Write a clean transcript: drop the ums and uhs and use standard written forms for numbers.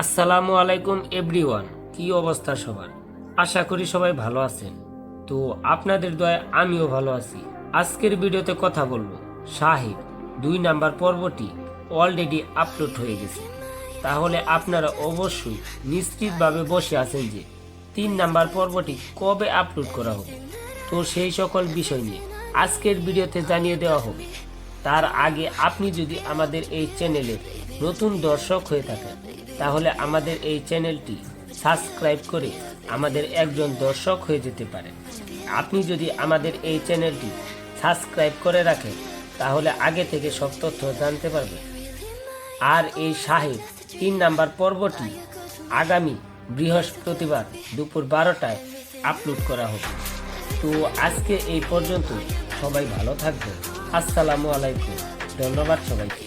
আসসালামু আলাইকুম এভরিওয়ান, কি অবস্থা সবার? আশা করি সবাই ভালো আছেন। তো আপনাদের দয়ায় আমিও ভালো আছি। আজকের ভিডিওতে কথা বলবো সাহিব 2 নাম্বার পর্বটি অলরেডি আপলোড হয়ে গেছে। তাহলে আপনারা অবশ্যই নিশ্চিতভাবে বসে আছেন যে 3 নাম্বার পর্বটি কবে আপলোড করা হবে। তো সেই সকল বিষয় নিয়ে আজকের ভিডিওতে জানিয়ে দেওয়া হবে। তার আগে আপনি যদি আমাদের এই চ্যানেলে নতুন দর্শক হয়ে থাকেন তাহলে আমাদের এই চ্যানেলটি সাবস্ক্রাইব করে আমাদের একজন দর্শক হয়ে যেতে পারেন। আপনি যদি আমাদের এই চ্যানেলটি সাবস্ক্রাইব করে রাখেন তাহলে আগে থেকে সব তথ্য জানতে পারবেন। আর এই সাহেব 3 নাম্বার পর্বটি আগামী বৃহস্পতিবার দুপুর 12টায় আপলোড করা হবে। তো আজকে এই পর্যন্ত, সবাই ভালো থাকবেন। আসসালামু আলাইকুম, ধন্যবাদ সবাইকে।